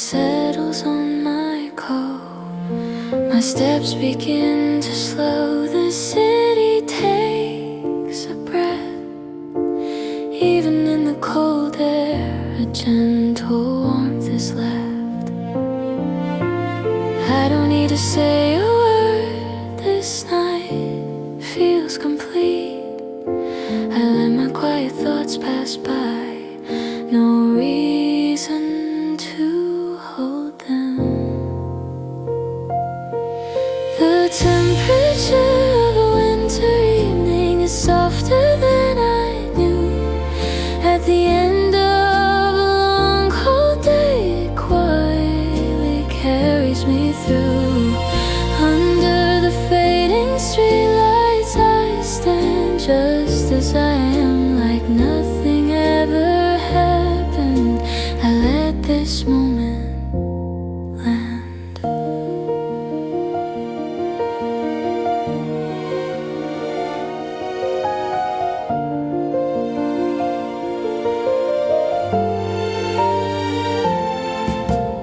settles on my coat. My steps begin to slow. The city takes a breath. Even in the cold air, a gentle warmth is left. I don't need to say a word. This night feels complete. I let my quiet thoughts pass by. No reason to hold them. The temperature of a winter evening is softer than I knew. At the end of a long cold day, it quietly carries me through. Under the fading streetlights, I stand just as I am, like nothing ever happened. I let this moment land.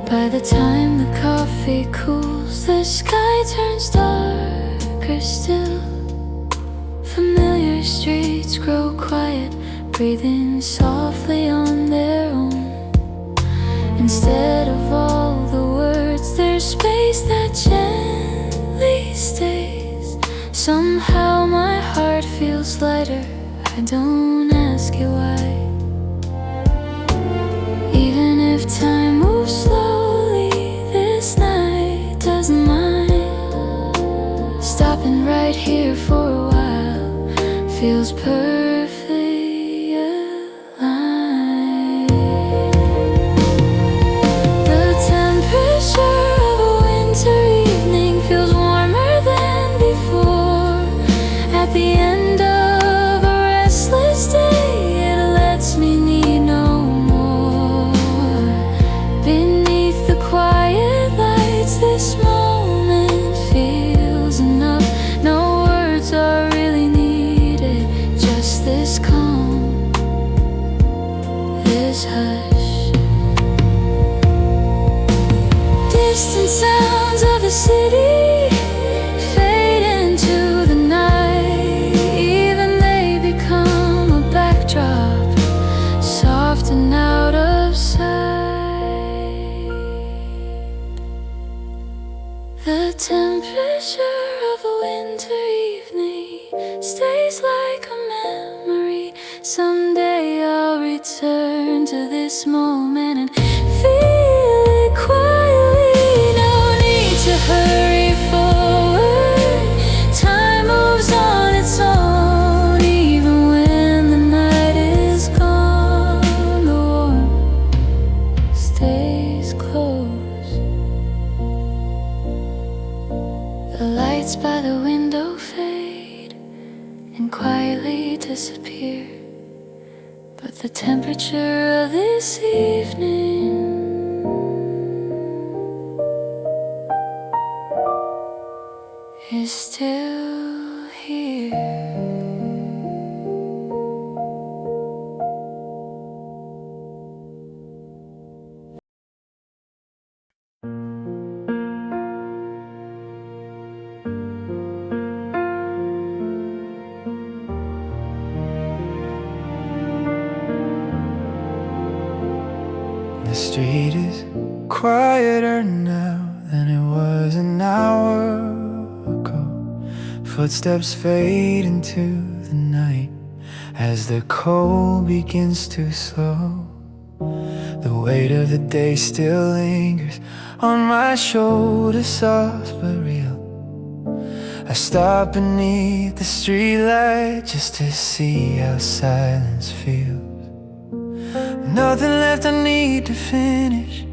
By the time the coffee cools, the sky turns darker still. Familiar streets grow quiet, breathing softly on their own. Instead of all the words, there's space that gently stays. Somehow my heart feels lighter. I don't ask you why. Even if time moves slowly, this night doesn't mind. Stopping right here for a while feels perfectly aligned. The temperature of a winter evening feels warmer than before. At the end of a restless day, it lets me need no more. Beneath the quiet lights, this moment feels enough. No words are really needed, just this calm, this hush. Distant sounds of a city fade into the night. Even they become a backdrop, soft and out of sight. The temperature of a winter evening stays like a memory. Someday I'll return to this moment and feel it quietly. No need to hurry forward. Time moves on its own. Even when the night is gone, the warmth stays close. The lights by the window fade and quietly disappear, but the temperature of this evening is still here. The street is quieter now than it was an hour ago. Footsteps fade into the night as the cold begins to slow. The weight of the day still lingers on my shoulders, soft but real. I stop beneath the streetlight just to see how silence feels. Nothing left I need to finish,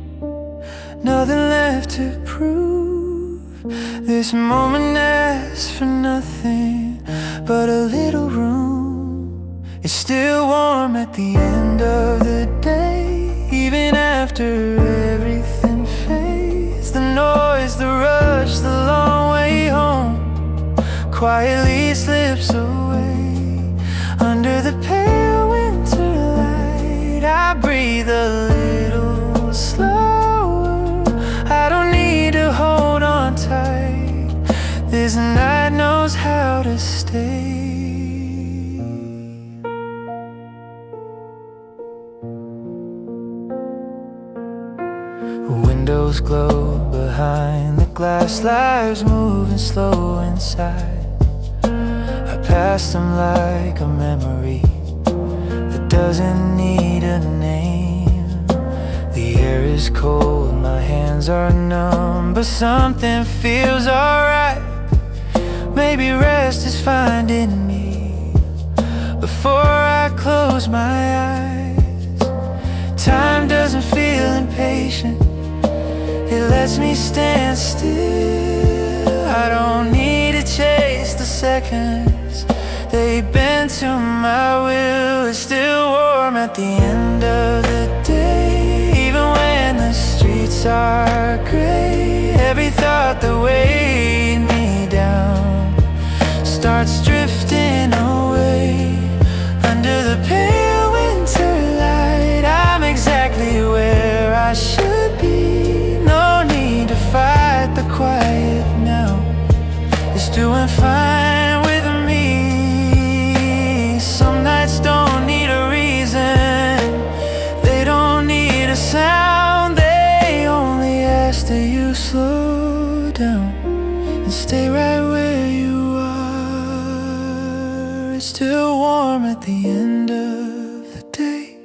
nothing left to prove. This moment asks for nothing but a little room. It's still warm at the end of the day, even after everything fades. The noise, the rush, the long way home quietly slips away under the pale winter light. I breathe a little slower day. Windows glow behind the glass, lives moving slow inside. I pass them like a memory that doesn't need a name. The air is cold, my hands are numb, but something feels alright. Maybe rest is finding me before I close my eyes. Time doesn't feel impatient, it lets me stand still. I don't need to chase the seconds, they bend to my will. It's still warm at the end of the day, even when the streets are gray. Every thought that weighed me down starts drifting away under the pale winter light. I'm exactly where I should be, no need to fight the quiet now. It's doing fine with me. Some nights don't need a reason, they don't need a sound, they only ask that you slow down and stay right where you are. It's still warm at the end of the day,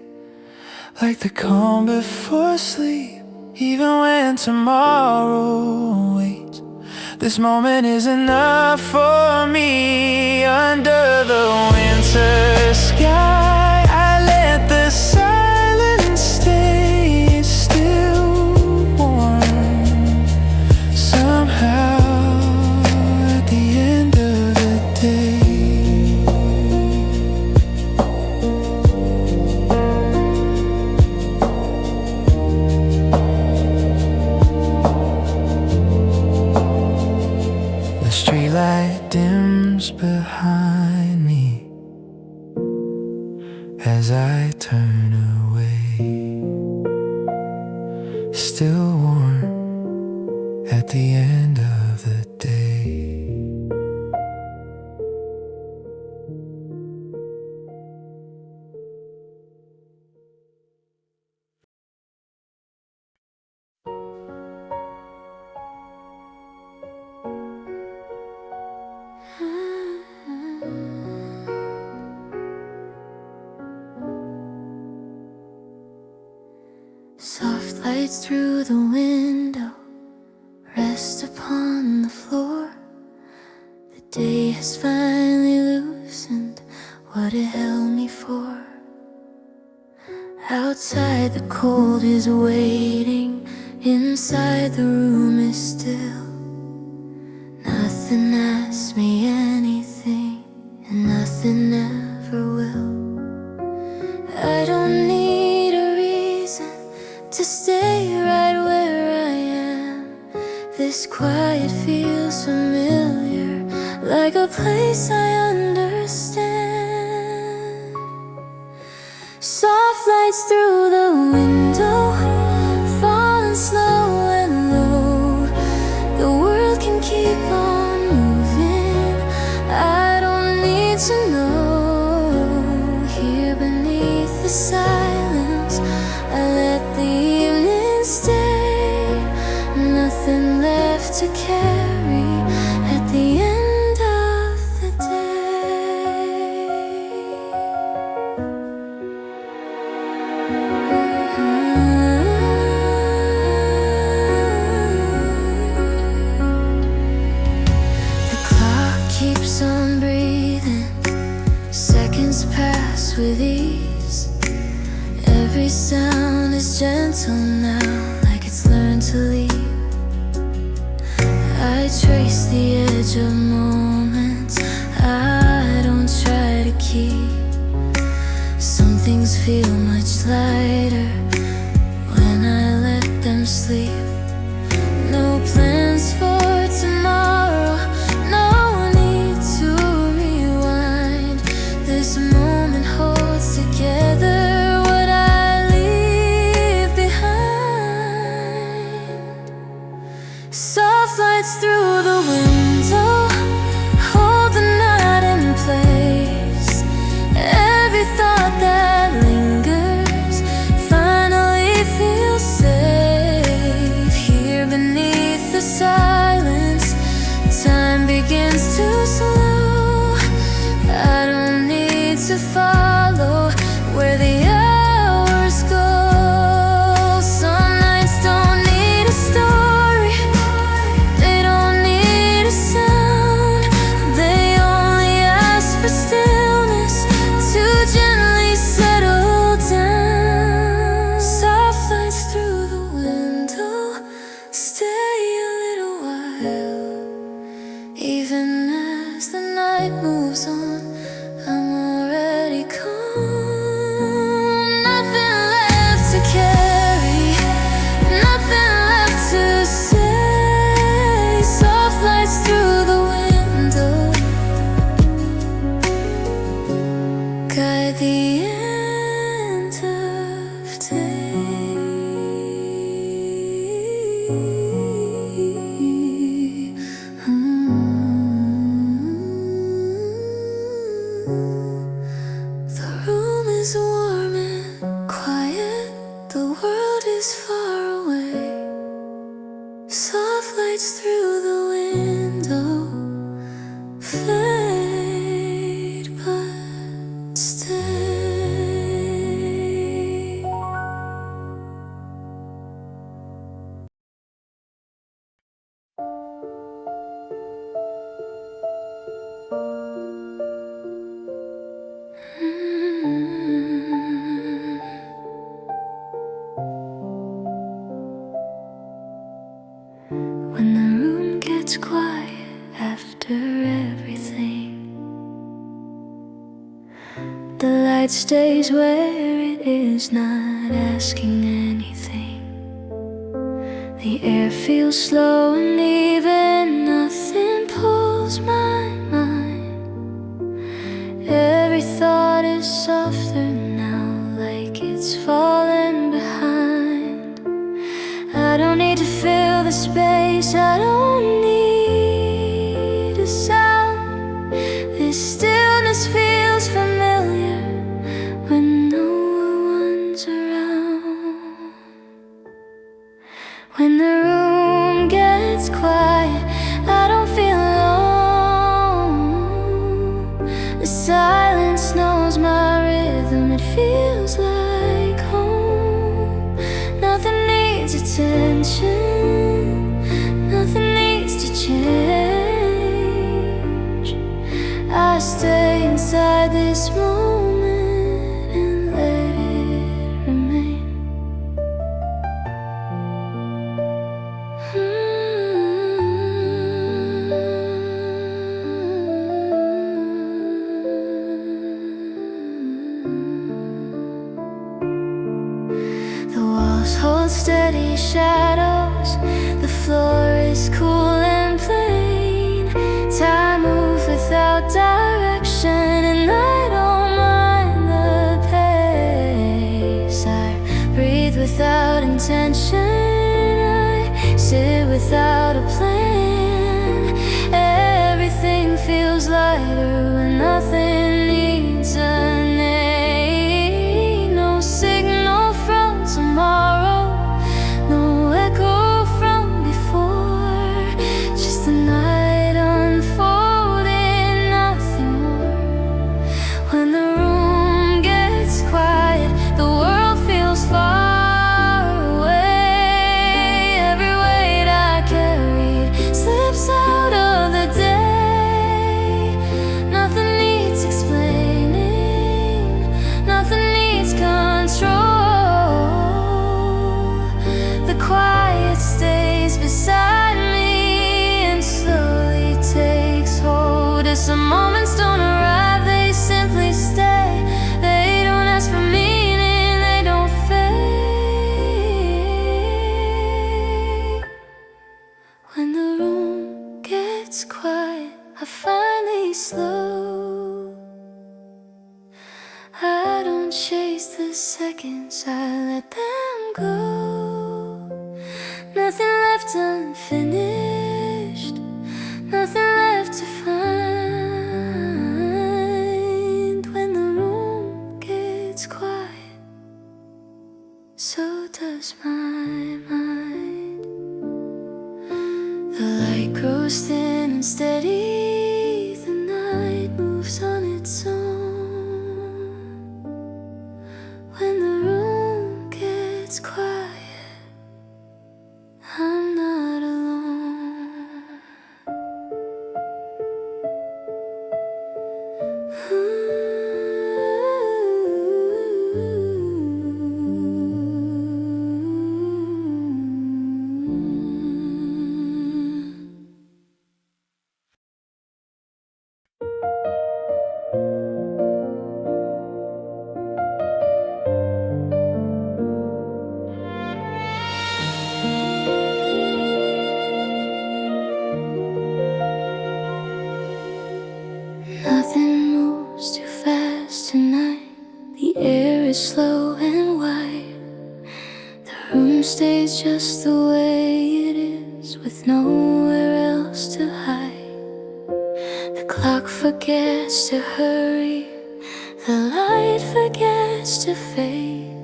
like the calm before sleep. Even when tomorrow waits, this moment is enough for me. Under the winter sky, I let the silence stay. It's still warm somehow at the end of the day. The streetlight dims behind me as I turn away. Still warm at the end of the day. Soft lights through the window rest upon the floor. The day has finally loosened what it held me for. Outside the cold is waiting, inside the room is still. Nothing asks me anything, and nothing ever will. I don't need a reason to stay right where I am. This quiet feels familiar, like a place I understand. Soft lights through the window, falling slow and low. The world can keep on moving, I don't need to know. Here beneath the silence, I let the evening stay. Nothing left to carry at the end of the day. The clock keeps on breathing, seconds pass with ease. Every sound is gentle now, like it's learned to leave. I trace the edge of moments I don't try to keep. Some things feel much lighter when I let them sleep. No plans for tomorrow, no need to rewind. This moment holds together what I leave behind. Soft lights through the window, hold the night and The room is warm and quiet, the world is far away. Soft lights through the window fade but stay. When the room gets quiet after everything, the light stays where it is, not asking anything. The air feels slow and even, nothing pulls my mind. Every thought is softer now, like it's fallen behind. I don't need to fill the space, I don't need a sound. This stillness feels familiar when no one's around. When the room gets quiet, I don't feel alone. The silence knows my rhythm, it feels like home. Nothing needs attention, nothing needs to change. I stay inside this moment and let it remain. The walls hold steady shadows, the floor is cool and plain. Time moves without direction, and I don't mind the pace. I breathe without intention, I sit without a plan. Everything feels lighter when nothing needs a name. No signal from tomorrow, no echo from before, just the night unfolding, nothing more. When the room gets quiet, the world feels far away. Every weight I carried slips out of the day. Nothing needs explaining, nothing needs control. The quiet stays beside me and slowly takes hold. As some moments don't arrive, they simply stay. They don't ask for meaning, they don't fade. When the room gets quiet, I finally slow. I don't chase the seconds, I let them go. Nothing left unfinished, nothing left to find. When the room gets quiet, so does my mind. The light grows thin and steady, the night moves on its own. When the room gets quiet, I'm not alone. stays just the way it is, with nowhere else to hide. The clock forgets to hurry, the light forgets to fade.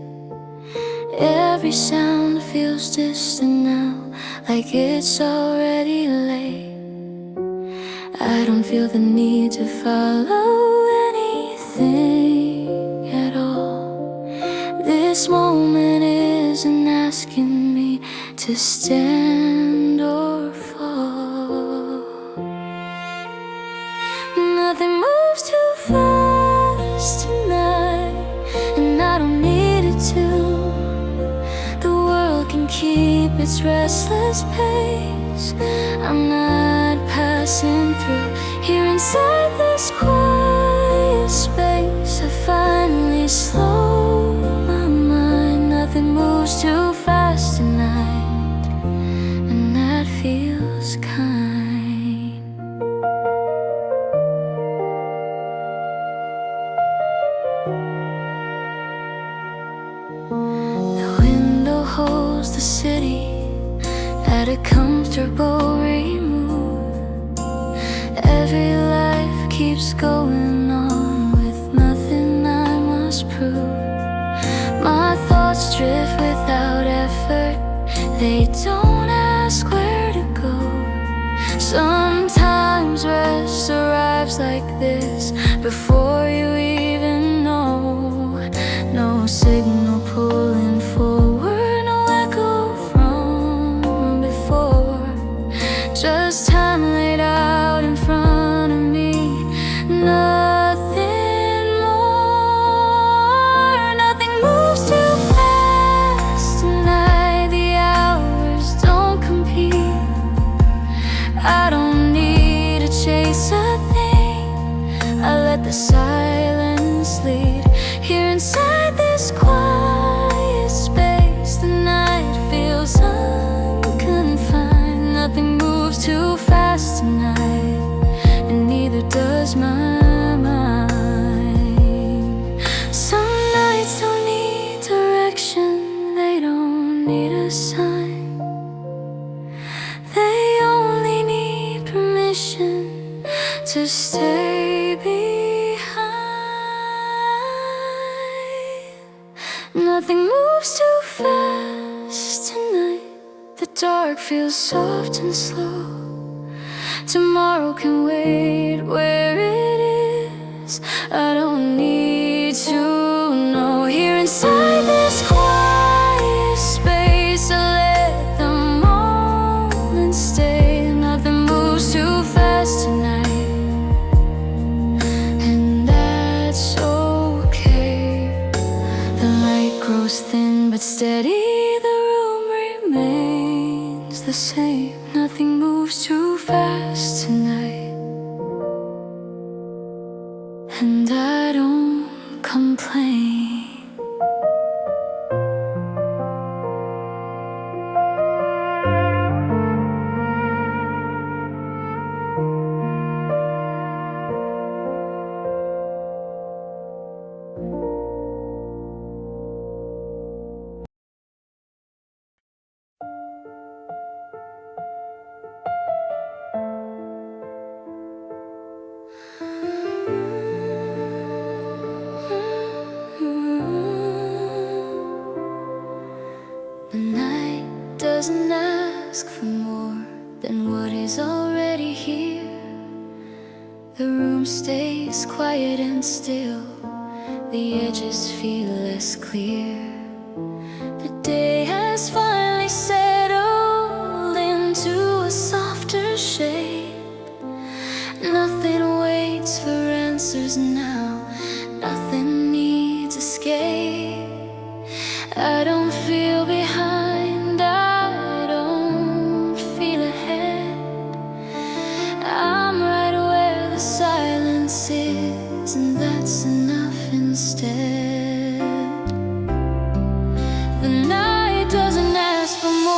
Every sound feels distant now, like it's already late. I don't feel the need to follow anything at all. This moment isn't asking me to stand or fall. Nothing moves too fast tonight, and I don't need it to. The world can keep its restless pace. I'm not passing through. Here inside this quiet space, I finally slow my mind. Nothing moves too fast tonight, and that feels kind. The window holds the city at a comfortable remove. Every life keeps going on with nothing I must prove. My thoughts drift without effort, they don't ask where to go. Sometimes rest arrives like this, before you even know. No signal pulling forward, no echo from before. Just time laid out in front of me, nothing more. Nothing moves too fast tonight, the hours don't compete. I don't need to chase a thing, I let the silence lead. Here inside this quiet space, the night feels unconfined. Nothing moves too fast tonight, and neither does my mind. Some nights don't need direction, they don't need a sign. They only need permission to stay behind. Nothing moves too fast tonight, the dark feels soft and slow. Tomorrow can wait where it is, I don't need to know. Here inside this quiet space, I let the moment stay. Nothing moves too fast tonight, and that's okay. The light grows thin but steady, the room remains the same. Nothing moves too fast tonight, and I don't complain. The night doesn't ask for more than what is already here. The room stays quiet and still, the edges feel less clear. The day has finally settled into a softer shape. Nothing waits for answers now, nothing needs escape. I don't feel behind, I don't feel ahead. I'm right where the silence is, and that's enough instead. The night doesn't ask for more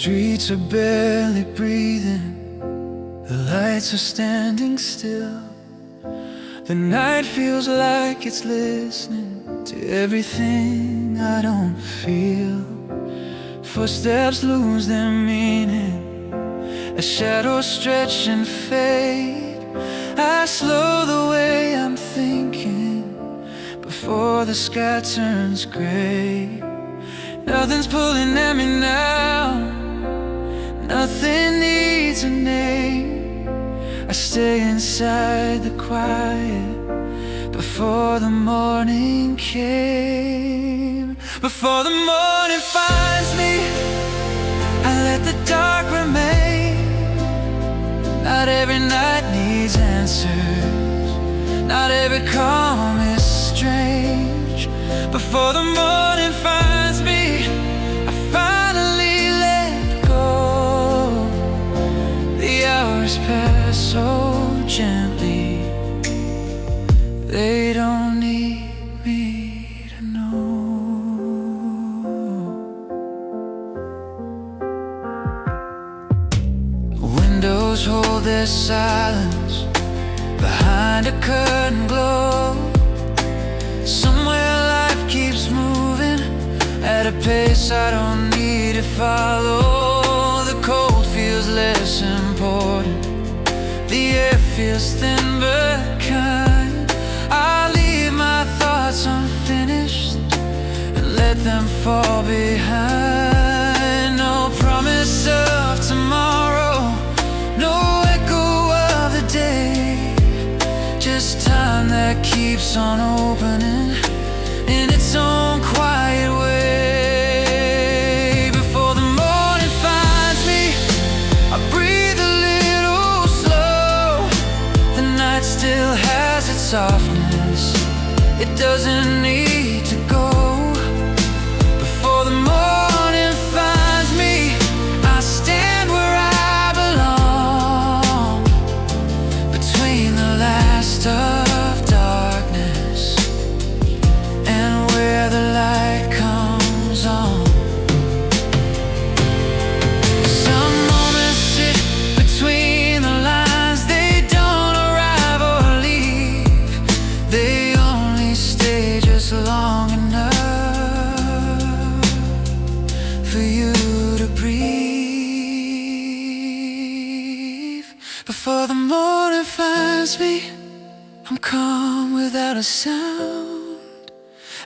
streets are barely breathing, the lights are standing still. The night feels like it's listening to everything I don't feel. Footsteps lose their meaning as shadows stretch and fade. I slow the way I'm thinking before the sky turns gray. Nothing's pulling at me now, nothing needs a name. I stay inside the quiet before the morning came. Before the morning finds me, I let the dark remain. Not every night needs answers, not every calm is strange. Before the morning finds me, I finally let go. The hours pass so gently, they don't need me to know. Windows hold their silence behind a curtain glow. Somewhere life keeps moving at a pace I don't need to follow. The cold feels less important, the air feels thin but kind. I leave my thoughts unfinished and let them fall behind. No promise of tomorrow, no echo of the day, just time that keeps on opening in its own quiet way. Before the morning finds me, I breathe a little slow. The night still has its softness, it doesn't need to go. Before the morning finds me, I stand where I belong, between the last of darkness and where the light comes on. Some moments sit between the lines, they don't arrive or leave, they only stay just long enough for you to breathe. Before the morning finds me, I'm calm without a sound.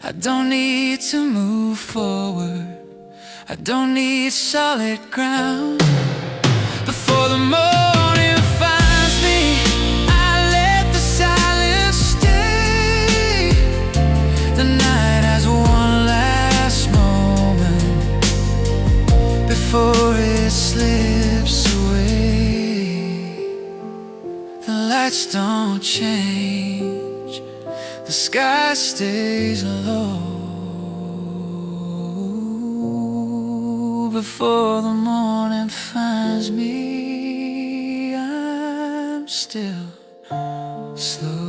I don't need to move forward, I don't need solid ground. Before the morning finds me, I let the silence stay. The night has one last moment before it slips away. The lights don't change, the sky stays low. Before the morning finds me, I'm still slow.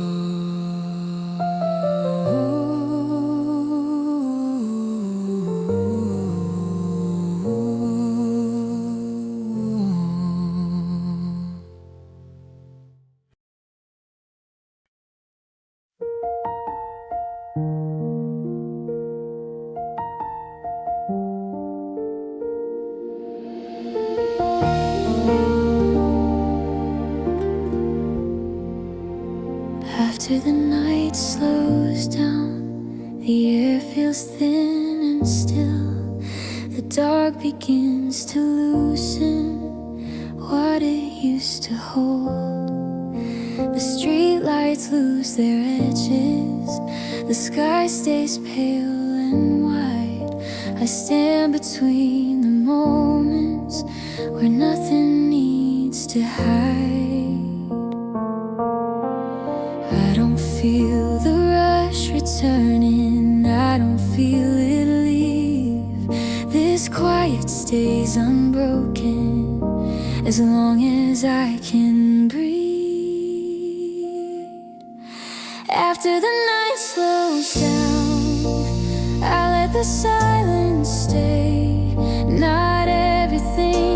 After the night slows down, the air feels thin and still. The dark begins to loosen what it used to hold. The street lights lose their edges, the sky stays pale and white. I stand between the moments where nothing needs to hide. I don't feel the rush returning, I don't feel it leave. This quiet stays unbroken as long as I can breathe. After the night slows down, I let the silence stay. Not everything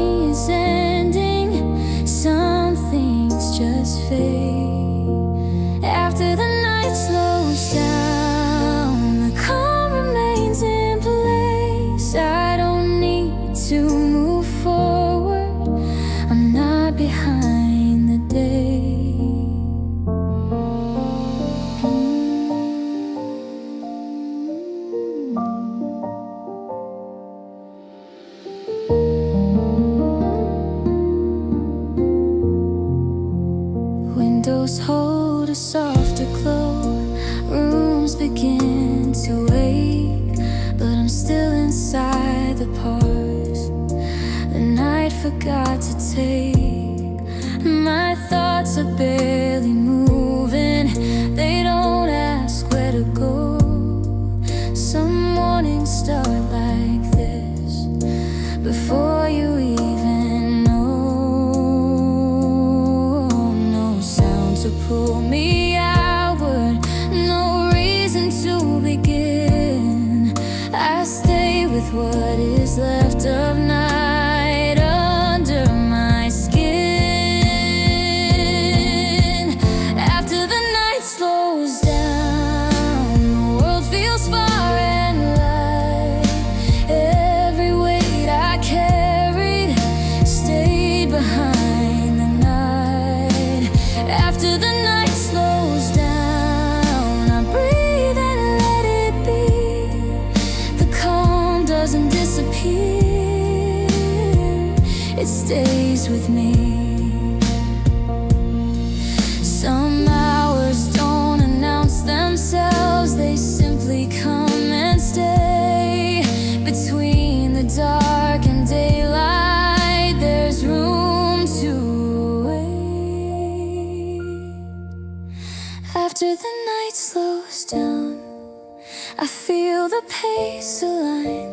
begin to wake, but I'm still inside the pause the night forgot to take. My thoughts are barely moving, they don't ask where to go. Some mornings start like this before you even know. No sound to pull me outward, no reason to begin. I stay with what is left of night under my skin. After the night slows down, the world feels far and light. Every weight I carried stayed behind the night. After the night slows down, I breathe and let it be. The calm doesn't disappear, it stays with me. Some hours don't announce themselves, they simply come and stay. Between the dark and daylight, there's room to wait. After the night slows down, I feel the pace align.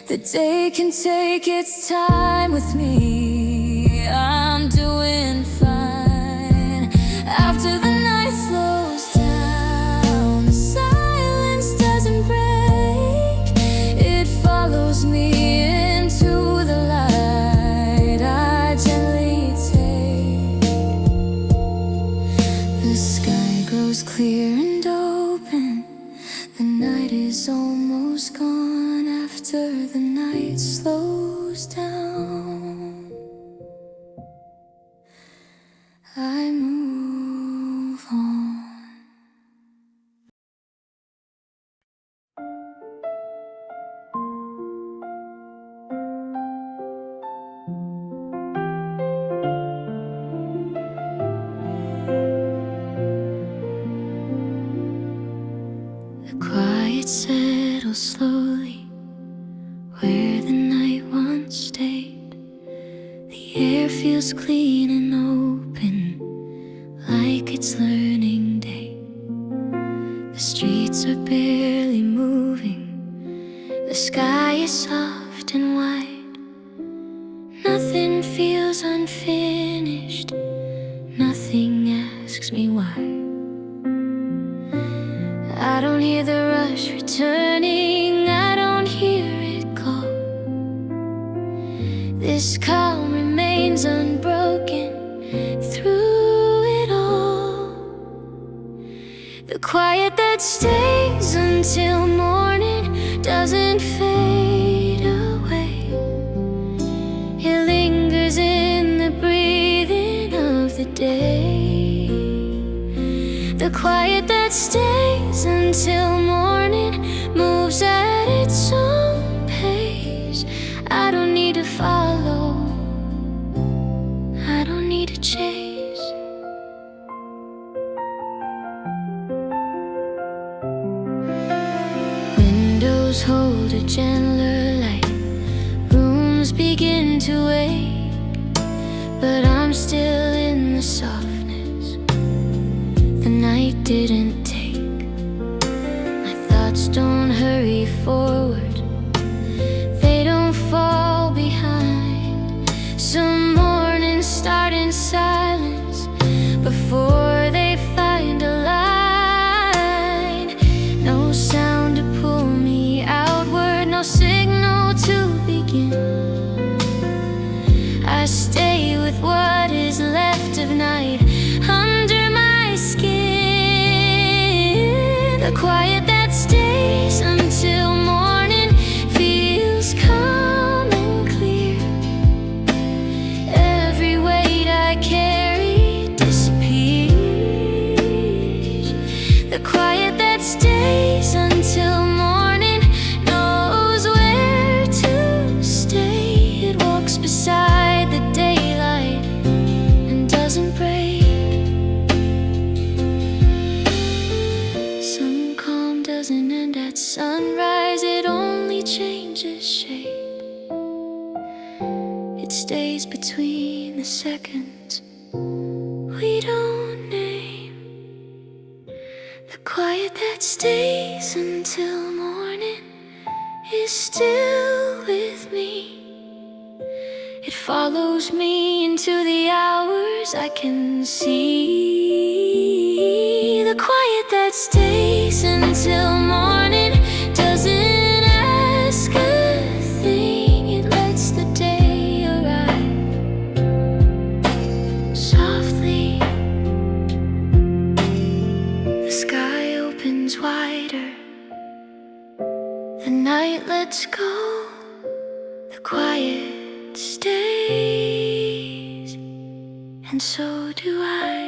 The day can take its time with me, I'm doing fine. After the night slows down, the silence doesn't break, it follows me into the light I gently take. The sky grows clear and open, the night is almost gone. After the night slows down, I move on. The quiet settles slowly where the night once stayed. The air feels clean and open, like it's learning day. The streets are barely moving, the sky is soft and wide. Nothing feels unfinished, nothing asks me why. I don't hear the rush returning, I don't hear it call. This calm remains unbroken through it all. The quiet that stays until morning doesn't fade away. It lingers in the breathing of the day. The quiet that stays until morning moves at its own pace. I don't need to follow, I don't need to chase. Windows hold a gentler light, rooms begin to wake, but I'm still in the softness the night didn't take. My thoughts don't hurry forward, they don't fall behind. Some mornings start in silence before they find a line. No sound to pull me outward, no signal to begin. I stay with what is left of night under my skin. The quiet that stays until morning feels calm and clear. Every weight I carry disappears. The quiet that stays until morning knows where to stay. It walks beside the daylight and doesn't break. Some doesn't end at sunrise, it only changes shape. It stays between the seconds we don't name. The quiet that stays until morning is still with me. It follows me into the hours I can see. The quiet that stays until morning doesn't ask a thing. It lets the day arrive softly. The sky opens wider, the night lets go, the quiet stays, and so do I.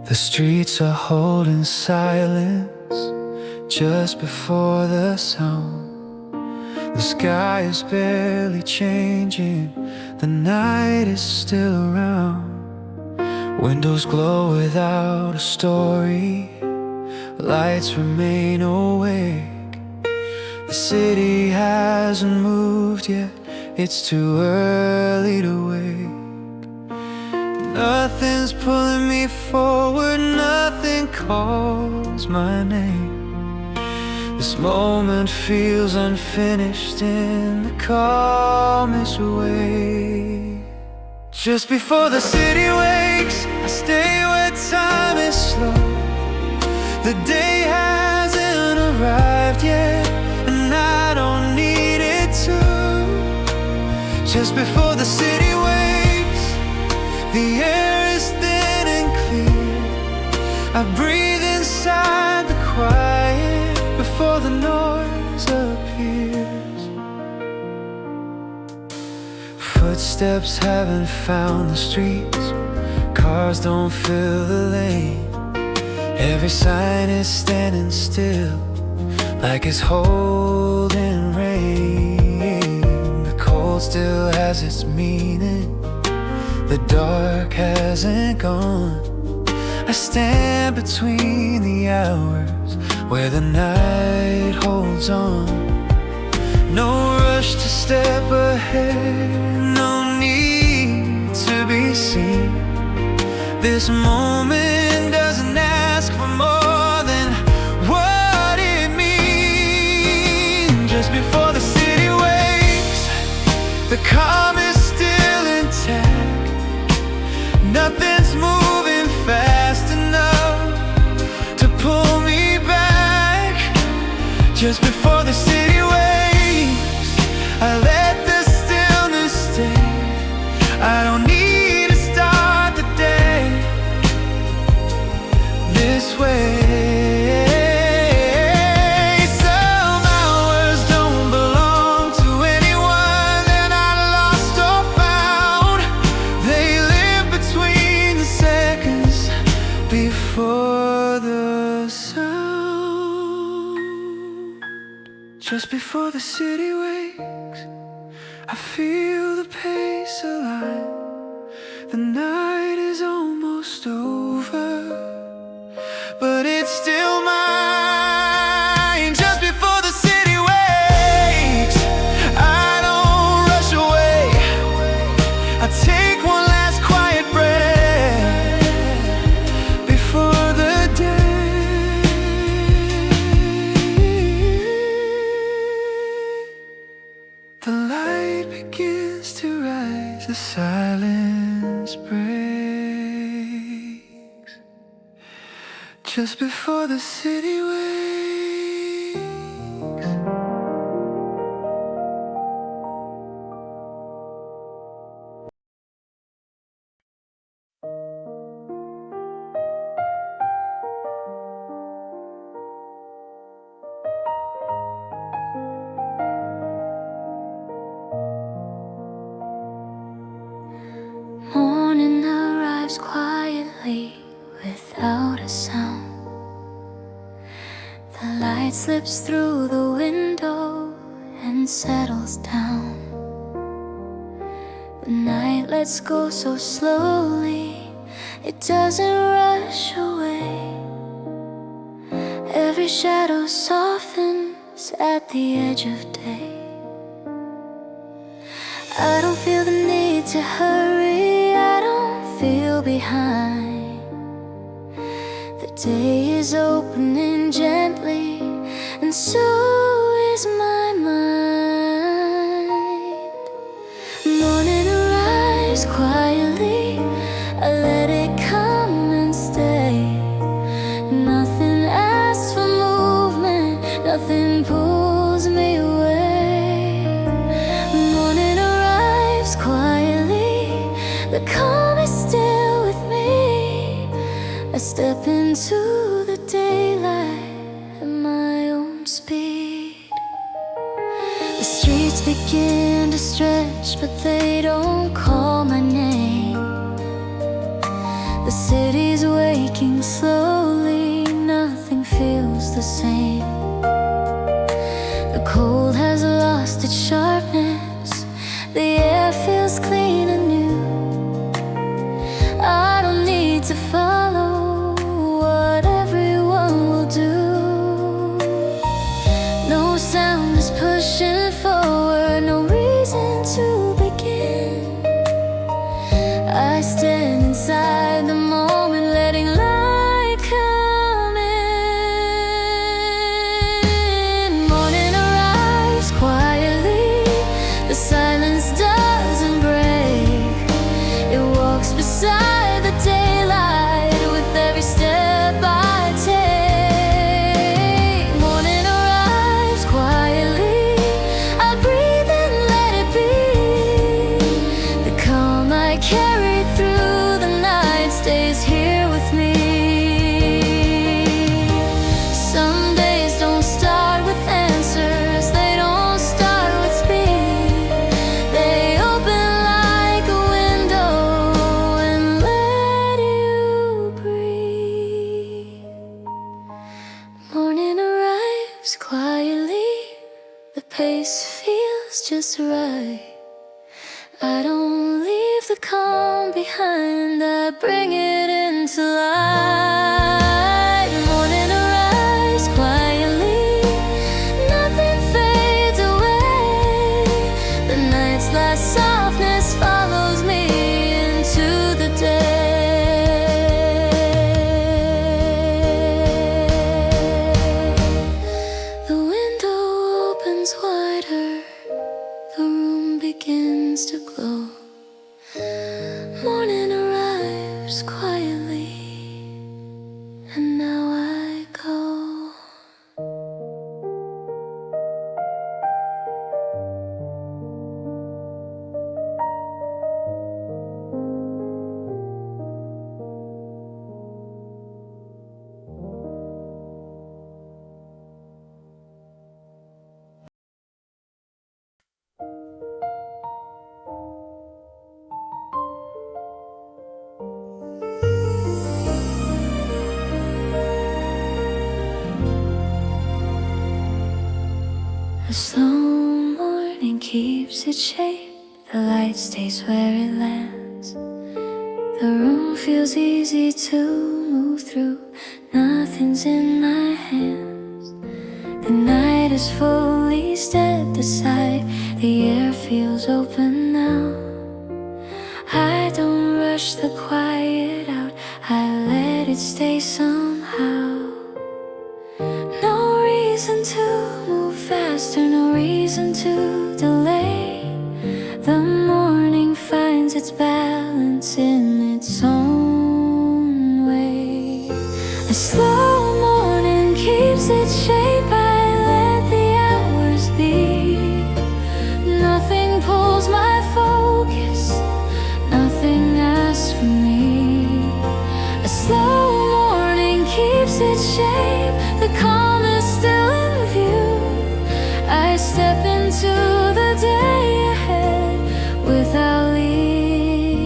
The streets are holding silence just before the sound. The sky is barely changing, the night is still around. Windows glow without a story, lights remain awake. The city hasn't moved yet, it's too early to wake. Nothing's pulling me forward, nothing calls my name. This moment feels unfinished in the calmest way. Just before the city wakes, I stay where time is slow. The day hasn't arrived yet, and I don't need it to. Just before the city wakes, the air is thin and clear. I breathe inside the quiet before the noise appears. Footsteps haven't found the streets, cars don't fill the lane. Every sign is standing still, like it's holding rain. The cold still has its meaning, the dark hasn't gone. I stand between the hours where the night holds on. No rush to step ahead, no need to be seen. This moment doesn't ask for more than what it means. Just before the city wakes, the calm is still intact. Nothing's moving fast enough to pull me back. Just before the city wakes, I let the stillness stay. I don't need to start the day this way. Some hours don't belong to anyone that I lost or found. They live between the seconds before the sound. Just before the city wakes, I feel the pace align. The night is almost over, but it's still mine. Just before the city wakes, I don't rush away. I take one last quiet breath before the day. The light begins to rise, the silence breaks. Just before the city wakes. The light slips through the window and settles down. The night lets go so slowly, it doesn't rush away. Every shadow softens at the edge of day. I don't feel the need to hurry, I don't feel behind. The day is opening gently, and so is my mind. Morning arrives quietly, I let it come and stay. Nothing asks for movement, nothing pulls me away. Morning arrives quietly, the calm is still with me. I step into the daylight at my own speed. The streets begin to stretch, but they don't call my name. The city's waking slowly, nothing feels the same. The cold has lost its sharpness, the air feels clean and new. I don't need to follow what everyone will do. No sound is pushing forward, no reason to begin. I stand inside the moment, letting light come in. Morning arrives quietly, the silence doesn't break. It walks beside the daylight with every step I take. Morning arrives quietly, I breathe and let it be. The calm I carry through the night stays here with me. Some days don't start with answers, they don't start with speed. They open like a window and let you breathe. Morning arrives quietly, the pace feels just right. I don't leave the calm behind, I bring it into light. Morning arrives quietly, nothing fades away. The night's last softness follows me into the day. The window opens wider, the room begins to glow. Morning arrives quietly, and now I go. The slow morning keeps its shape, the light stays where it lands. The room feels easy to move through, nothing's in my hands. The night is fully stepped aside, the air feels open now. I don't rush the quiet out, I let it stay somehow. No reason to move faster, no reason to delay. The morning finds its balance in its own way. A slow morning keeps its shape, I let the hours be. Nothing pulls my focus, nothing asks for me. A slow morning keeps its shape, the calm is still in view. I step into the day ahead without leaving.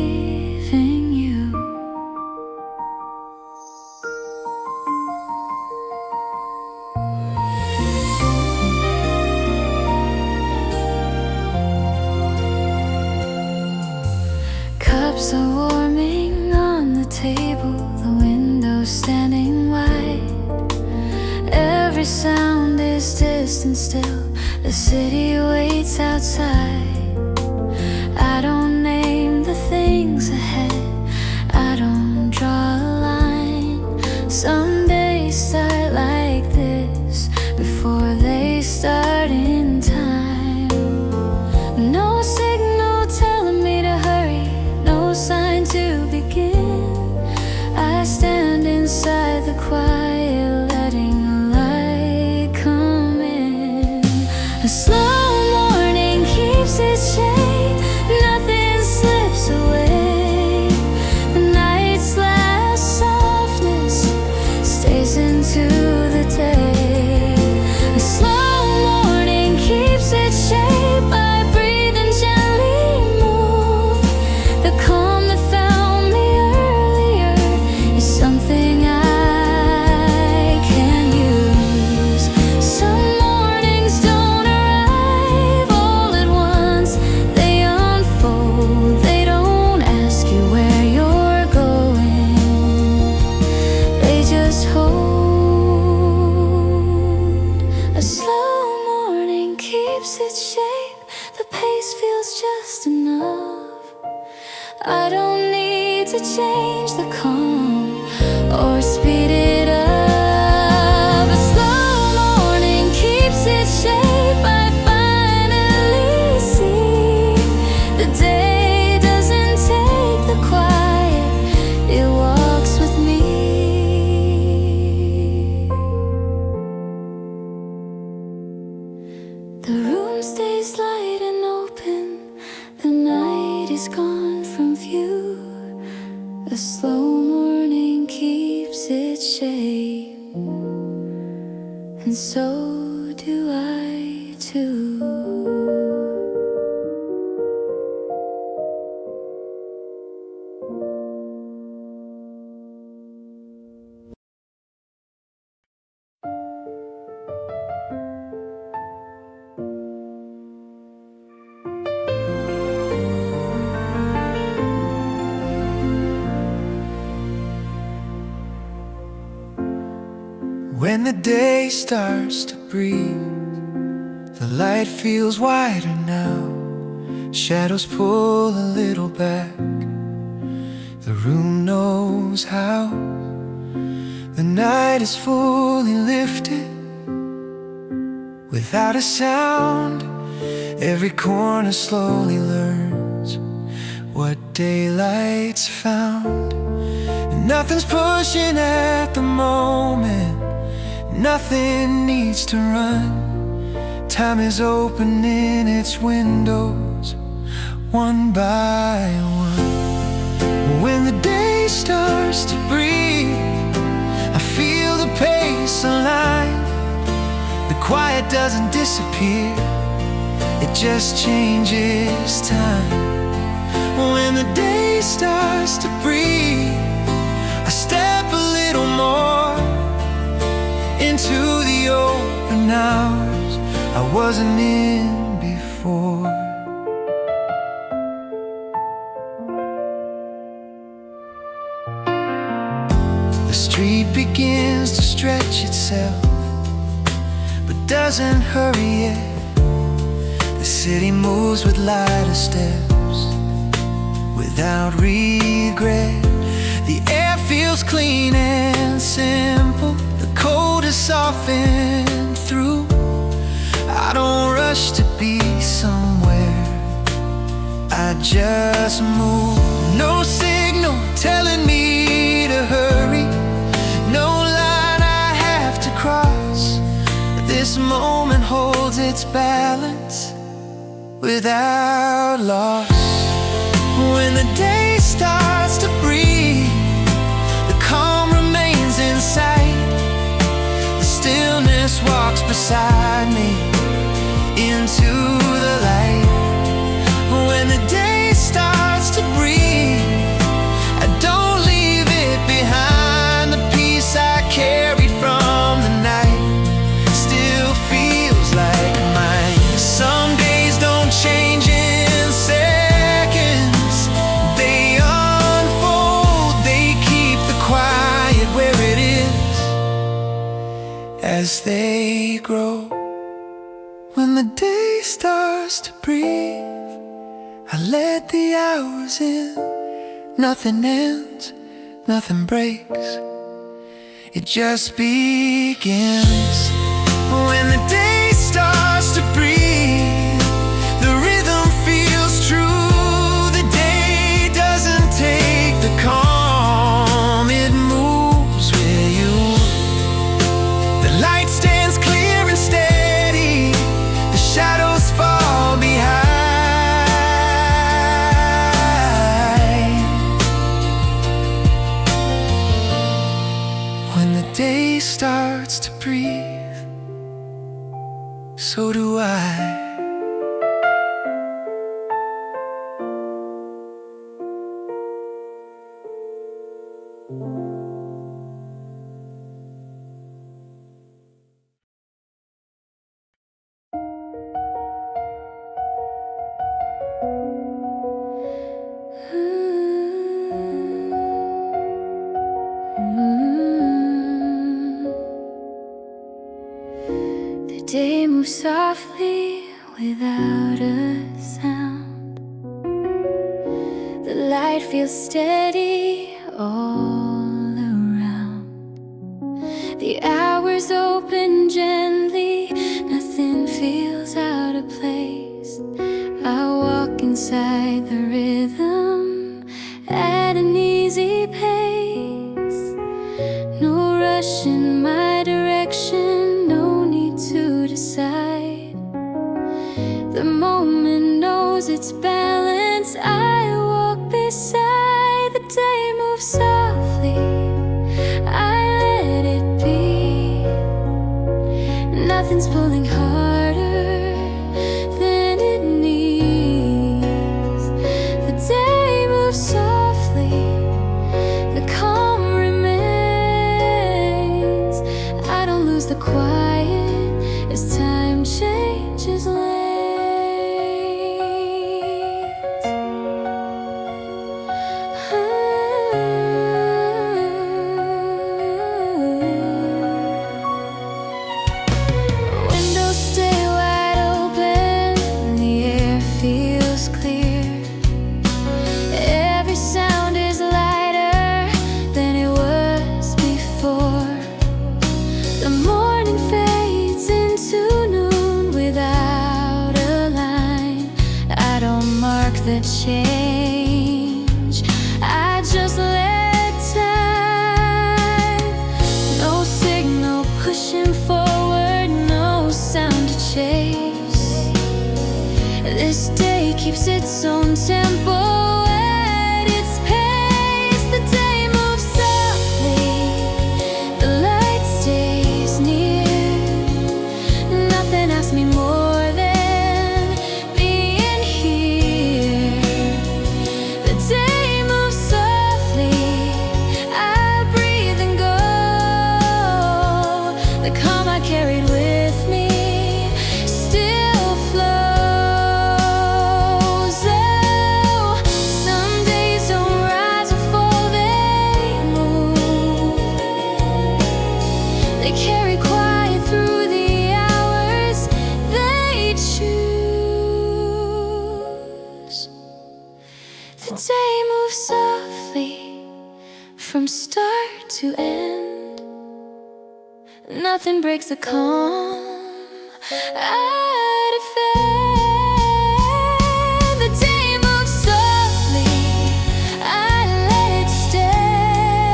distance still. The city waits outside. I don't name the things ahead. I don't draw a line. Some days start like this before they start in time. No signal telling me to hurry, no sign to begin. I stand inside the quiet, letting the light come in. A slow morning keeps its shape, nothing slips away. The night's last softness stays into the day. A slow morning keeps its shape. I breathe and gently move. The calm that found me earlier is something I can use. Some mornings don't arrive all at once. They unfold. They don't ask you where you're going. They just hold. A slow morning keeps its shape. The pace feels just enough. I don't need to change the calm or speed it up. A slow morning keeps its shape. I finally see the day doesn't take the quiet, it walks with me. The room stays light and open. The night is gone from view. A slow morning keeps its shape, and so do I too. When the day starts to breathe, the light feels wider now. Shadows pull a little back. The room knows how. The night is fully lifted without a sound. Every corner slowly learns what daylight's found. And nothing's pushing at the moment. Nothing needs to run. Time is opening its windows one by one. When the day starts to breathe, I feel the pace align. The quiet doesn't disappear, it just changes time. When the day starts to breathe, I step a little more into the open hours I wasn't in before. The street begins to stretch itself, but doesn't hurry yet. The city moves with lighter steps, without regret. The air feels clean and simple. The cold is softened through. I don't rush to be somewhere, I just move. No signal telling me to hurry, no line I have to cross. This moment holds its balance without loss. When the day starts to breathe, the calm remains in sight. The stillness walks beside me into the light. When the day starts to breathe, I don't leave it behind. The peace I carried from the night still feels like mine. Some days don't change in seconds, they unfold. They keep the quiet where it is as they grow. When the day starts to breathe, I let the hours in. Nothing ends, nothing breaks, it just begins. When the day starts to breathe, the rhythm feels true. The day doesn't take the calm, it moves with you. The light stands clear and steady, the shadows fall behind. When the day starts to breathe, so do I. The day moves softly without a sound. The light feels steady all around. The hours open gently, nothing feels out of place. I walk inside the rhythm at an easy pace. No rush in my direction, no need to decide. The moment knows its balance, I walk beside. The day moves softly, I let it be. Nothing's pulling harder than it needs. The day moves softly, the calm remains. I don't lose the quiet as time changes lanes. Windows stay wide open, the air feels clear. Every sound is lighter than it was before. The morning fades into noon without a line. I don't mark the change, I just let time. No signal pushing forward, no sound to chase. This day keeps its own tempo at its pace. The day moves softly, the light stays near. Nothing asks me more than being here. The day moves softly, I breathe and go. The calm I carried with me still flows. Oh, some days don't rise or fall, they move. They carry quiet through the hours they choose. The day moves softly from start to end. Nothing breaks the calm I defend. The day moves softly, I let it stay.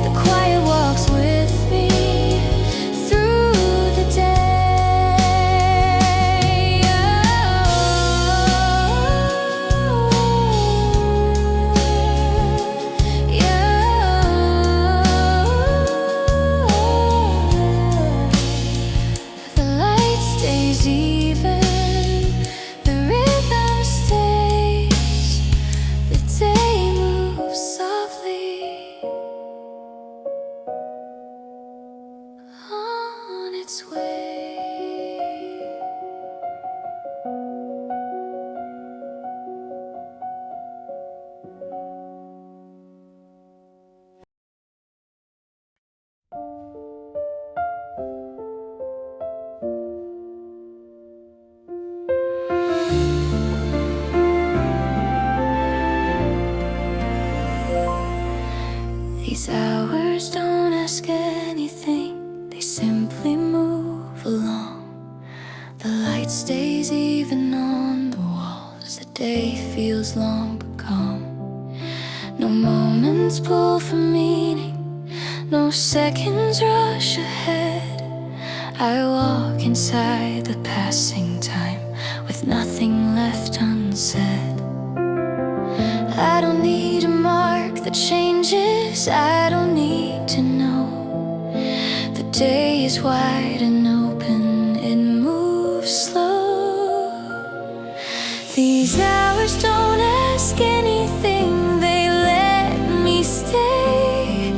The quiet walks with me through the day. The light stays even, the rhythm stays. The day moves softly on its way. light stays even on the walls. The day feels long but calm. No moments pull for meaning, no seconds rush ahead. I walk inside the passing time with nothing left unsaid. I don't need a mark that changes, I don't need to know. The day is wide and open, it moves slow. These hours don't ask anything, they let me stay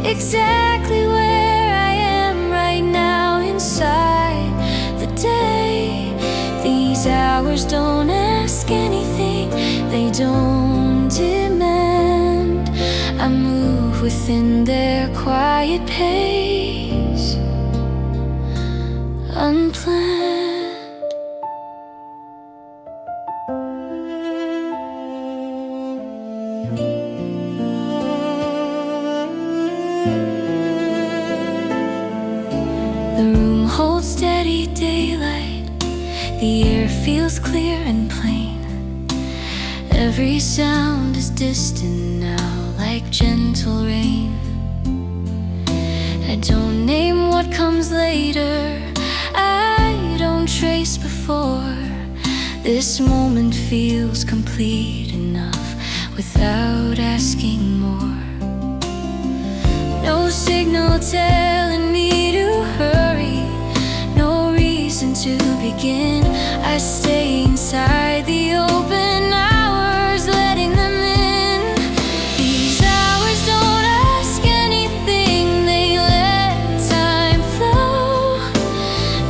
exactly where I am right now inside the day. These hours don't ask anything, they don't demand. I move within their quiet pace, unplanned. The room holds steady daylight, the air feels clear and plain. Every sound is distant now, like gentle rain. I don't name what comes later, I don't trace before. This moment feels complete enough without asking more. No signal telling me to hurry, no reason to begin. I stay inside the open hours, letting them in. These hours don't ask anything, they let time flow.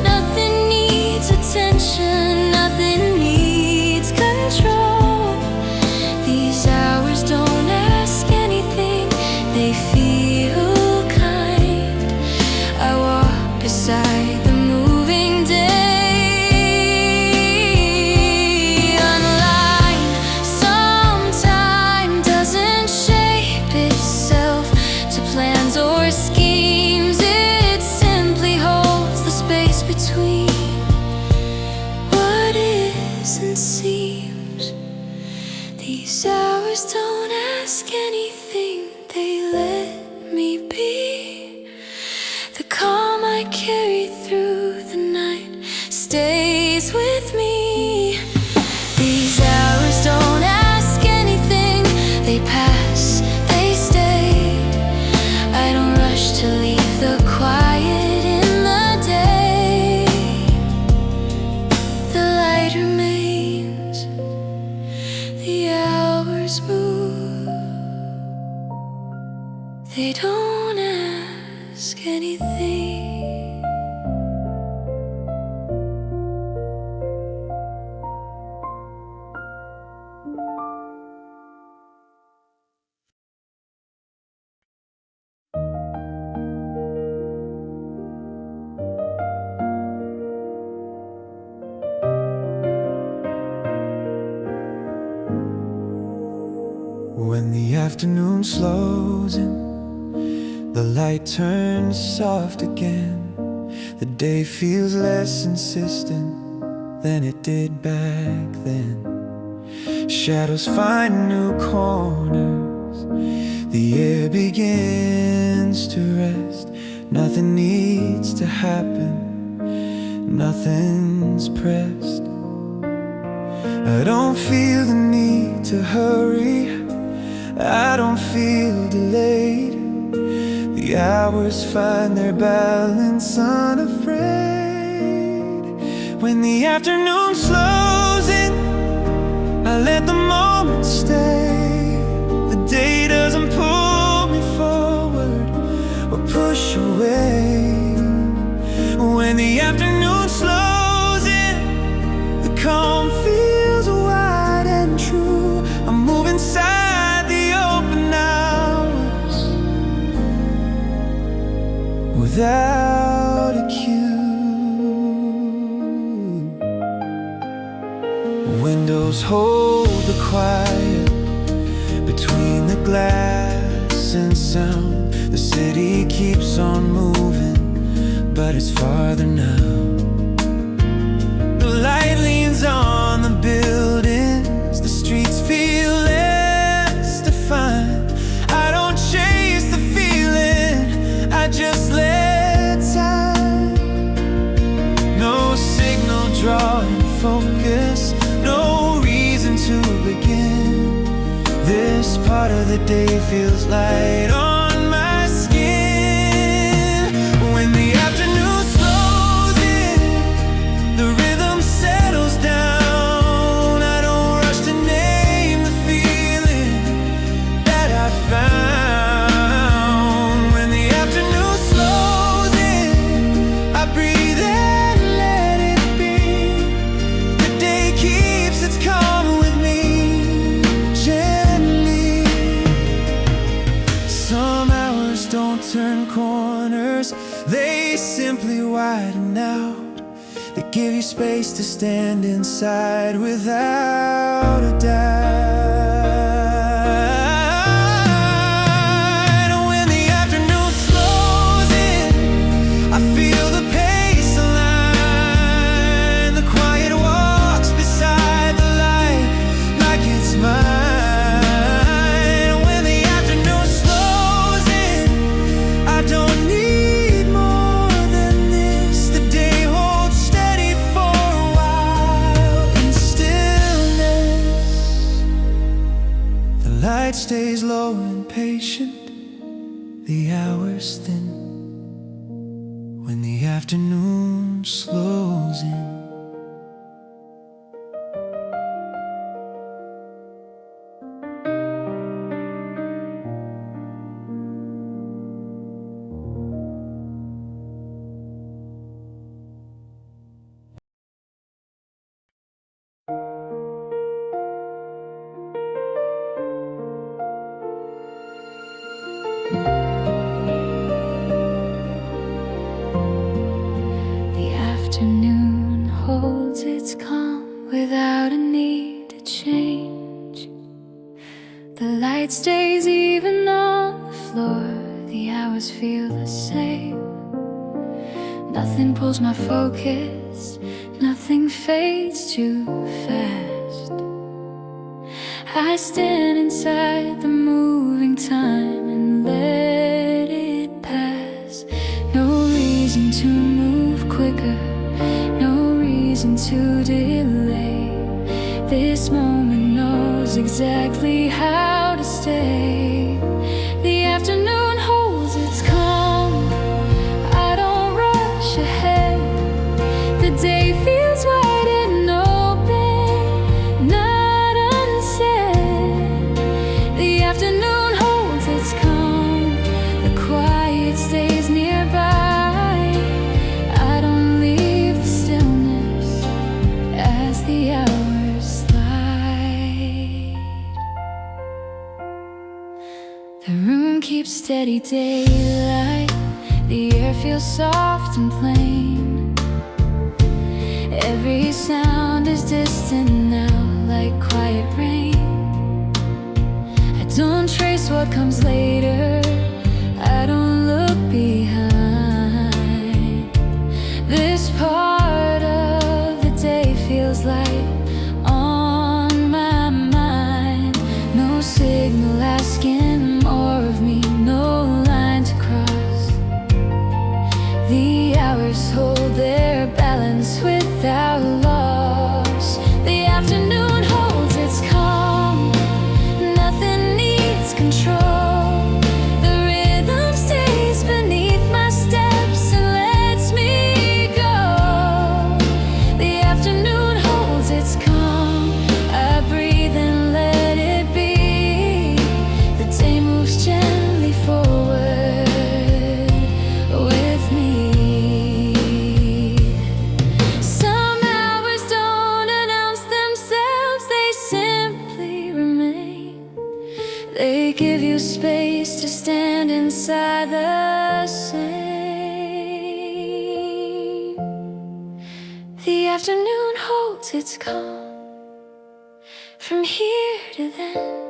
Nothing needs attention, nothing needs control. These hours don't ask anything, they feel kind. I walk beside the moving day. Unlined, some time doesn't shape itself to plans or schemes. It simply holds the space between what is and seems. These hours don't ask anything, they let me be. The calm I carry through the night stays with me. These hours don't ask anything, they pass, they stay. I don't rush to leave the quiet in the day. The light remains, the hours move. They don't ask anything. When the afternoon slows in, the light turns soft again. The day feels less insistent than it did back then. Shadows find new corners, the air begins to rest. Nothing needs to happen, nothing's pressed. I don't feel the need to hurry, I don't feel delayed. The hours find their balance unafraid. When the afternoon slows in, I let the moment stay. The day doesn't pull me forward or push away. When the afternoon slows in, the calm feels wide and true. I move inside the open hours without a cue. Windows hold the quiet between the glass and sound. The city keeps on moving, but it's farther now. The the day feels light on my skin. When the afternoon slows in, the rhythm settles down. I don't rush to name the feeling that I found. When the afternoon slows in, I breathe and let it be. The day keeps its calm with me gently. Some hours don't turn corners, they simply widen out. They give you space to stand inside without a doubt. When the afternoon slows in, I feel the pace align. The quiet walks beside the light like it's mine. When the afternoon slows in, I don't need more than this. The day holds steady for a while in stillness. The light stays low and patient, the hours thin. When the afternoon slows in. The afternoon holds its calm without a need to change. The light stays even on the floor, the hours feel the same. Nothing pulls my focus, nothing fades too fast. I stand inside the moving time and let it pass. No reason to move quicker, no reason to delay. This moment knows exactly how to stay. The afternoon holds its calm, I don't rush ahead. The day feels wide and open, not unsaid. The afternoon holds its calm, the quiet stays nearby. I don't leave the stillness as the hours slide. The room keeps steady daylight, the air feels soft and plain. Every sound is distant now, like quiet rain. I don't trace what comes later, I don't look behind. This part of the day feels light on my mind. No signal asking more of me, no line to cross. The hours hold their balance without loss. The afternoon holds its calm, nothing needs control. The rhythm stays beneath my steps and lets me go. The afternoon holds its calm, I breathe and let it be. The day moves gently forward with me. Some hours don't announce themselves, they simply remain. They give you space to stand inside the same. The afternoon holds its calm, from here to then.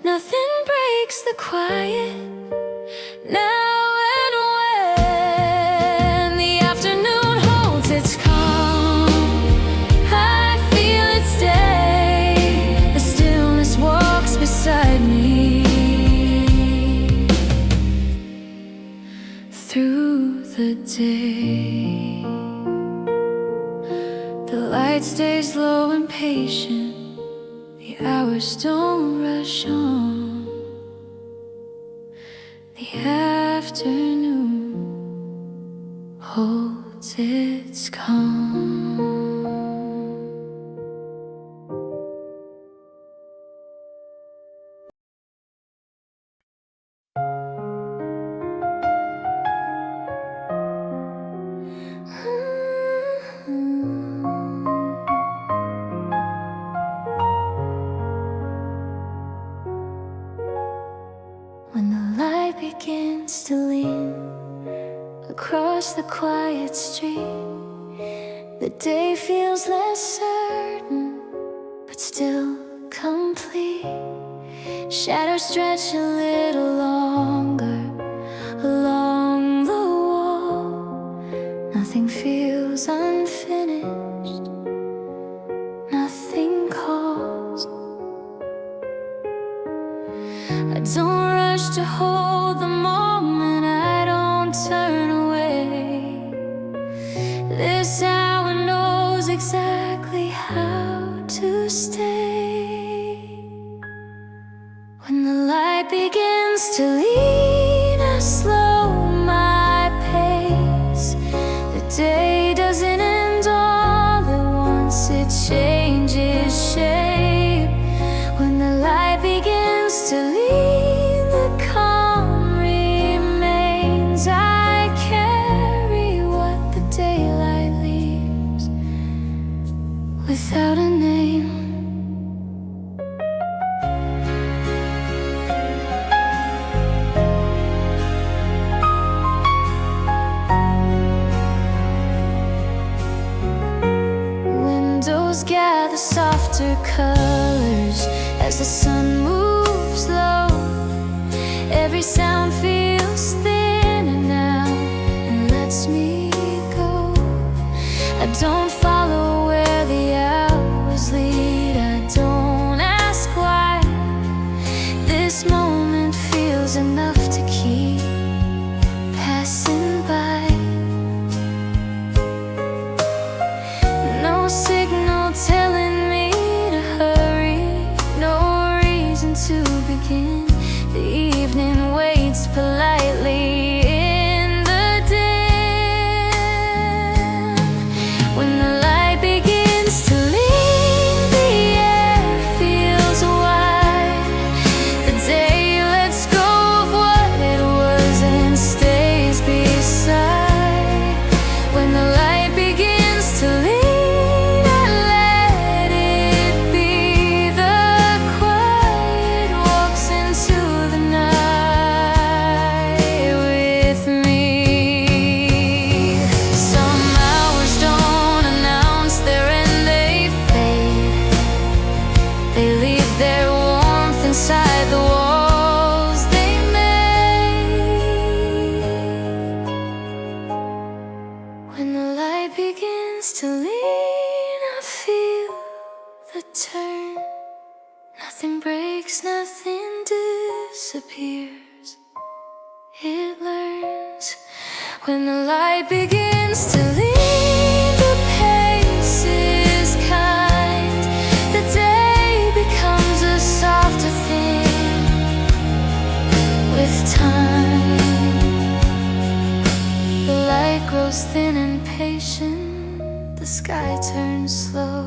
Nothing breaks the quiet, now and when. The afternoon holds its calm, I feel it stay. The stillness walks beside me through the day. The light stays low and patient, the hours don't rush on. afternoon holds its calm. When the light begins to lean across the quiet street, the day feels less certain, but still complete. Shadows stretch a little longer along the wall. Nothing feels unfinished, nothing calls. I don't rush to hold the moment, I don't turn away. This hour knows exactly how to stay. When the light begins to lean, I slow my pace. The day doesn't end all at once, it changes shape. When the light begins to lean, the calm remains. I carry what the daylight leaves without a name. Windows gather softer colors as the sun moves low. Every sound feels thinner now and lets me go. I don't follow where the hours lead, I don't ask why. This moment feels enough to keep passing by. No signal telling me to hurry, no reason to begin. The evening waits politely in the dim. When the light begins to lean, the air feels wide. The day lets go of what it was and stays beside. When the light begins to lean, I let it be. The quiet walks into the night with me. Some hours don't announce their end, they fade. They leave their warmth inside the walls they made. When the light begins to lean, I feel the turn. Nothing breaks, nothing disappears, it learns. When the light begins to lean, the pace is kind. The day becomes a softer thing with time. The light grows thin and patient, the sky turns slow.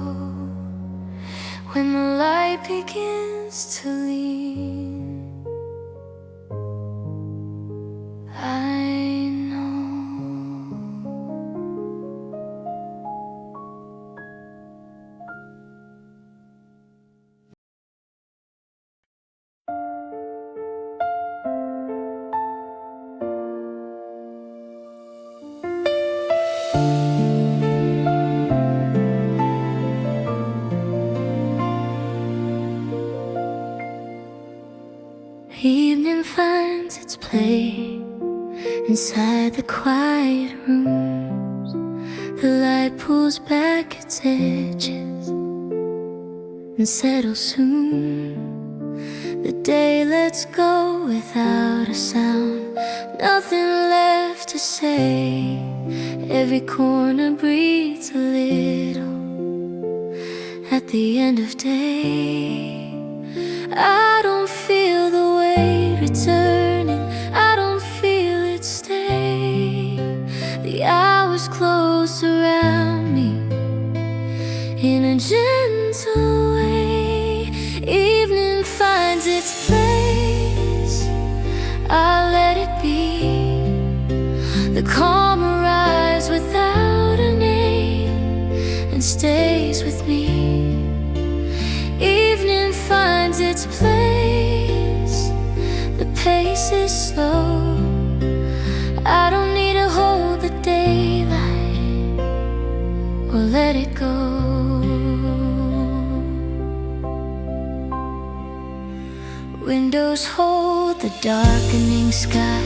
When the light begins to lean, I know. Evening finds its play inside the quiet rooms. The light pulls back its edges and settles soon. The day lets go without a sound, nothing left to say. Every corner breathes a little at the end of day. I don't feel the weight returning, I don't close around me in a gentle way. Evening finds its place, I let it be. The calm arrives without a name and stays with me. Evening finds its place, the pace is slow. I don't need to hold the daylight or let it go. Windows hold the darkening sky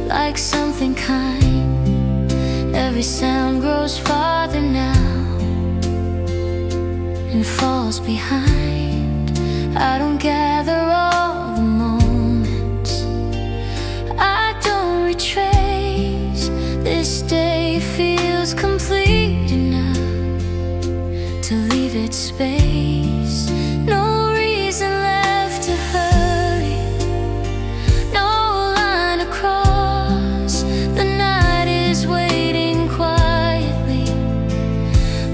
like something kind. Every sound grows farther now and falls behind. I don't gather all the moments, I don't retrace. This day feels complete enough to leave its space. No reason left to hurry, no line across. The night is waiting quietly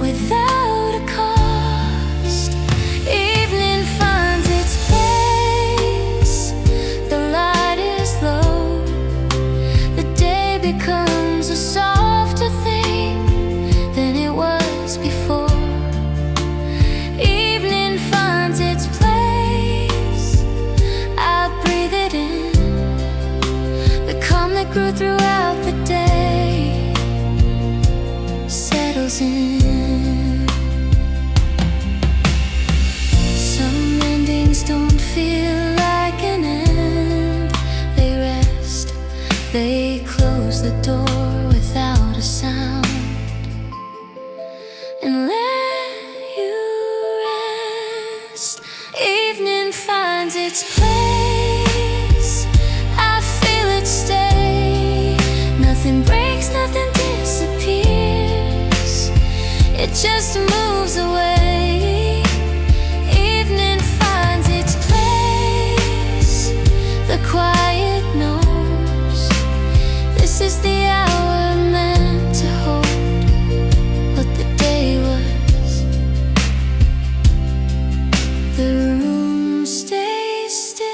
without a cost. Evening finds its place, the light is low. The day becomes a softer thing than it was before. Evening finds its place, I breathe it in. The calm that grew throughout the day settles in. Some endings don't feel like an end. They rest, they close the door without a sound and let you rest. Evening finds its place, I feel it stay. Nothing breaks, nothing disappears, it just moves away. Evening finds its place, the quiet knows this is the hour meant to hold what the day was. The room stays still,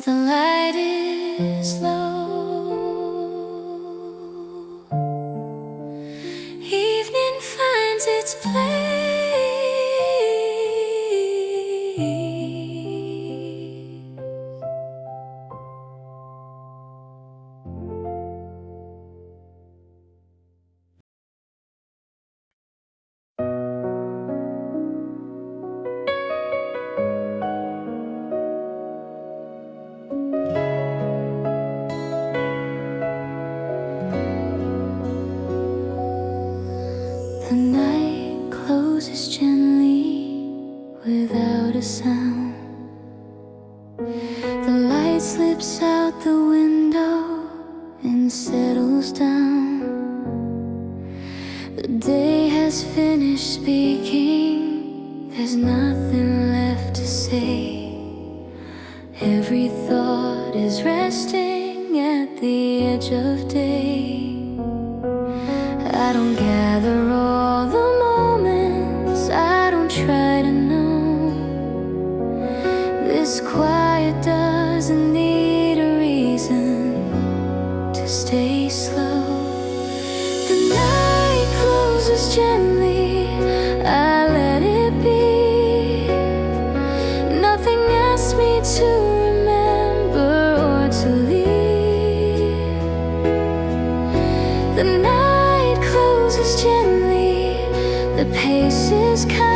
the light is low. Evening finds its place. The night closes gently without a sound. The light slips out the window and settles down. The day has finished speaking, there's nothing left to say. Every thought is resting at the edge of day. I don't gather all the moments, I don't try to know. This quiet doesn't need a reason to stay slow. The night closes gently, I let it be. Nothing asks me to remember or to leave. The night closes gently, the pace is kind.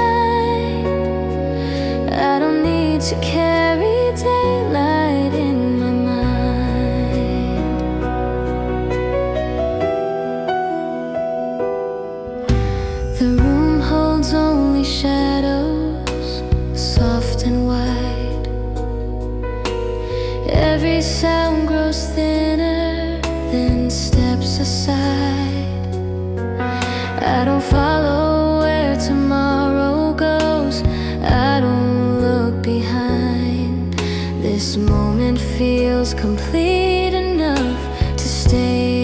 I don't need to carry daylight in my mind. The room holds only shadows, soft and wide. Every sound grows thinner, then steps aside. I don't follow where tomorrow goes, I don't look behind. This moment feels complete enough to stay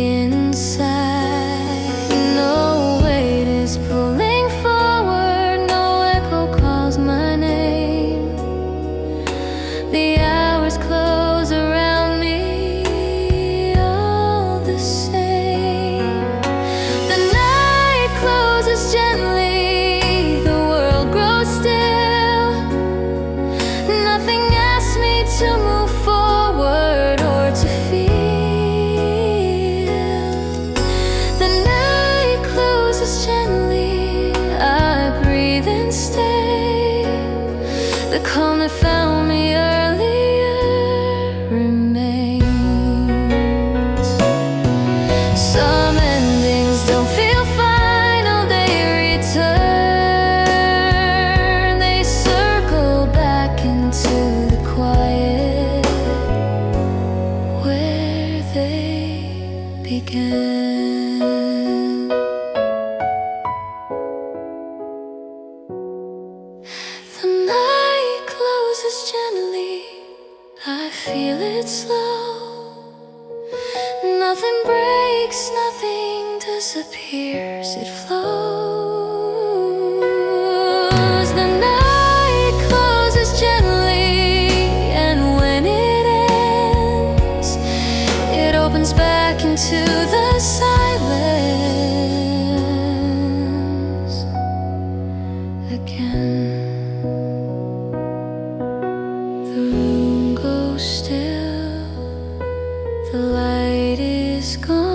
The calm that found me earlier remains. Some endings don't feel final, they return. They circle back into the quiet where they began. The night closes gently, I feel it slow. Nothing breaks, nothing disappears, it flows. The night closes gently, and when it ends, it opens back into the silence again. The room goes still, the light is gone.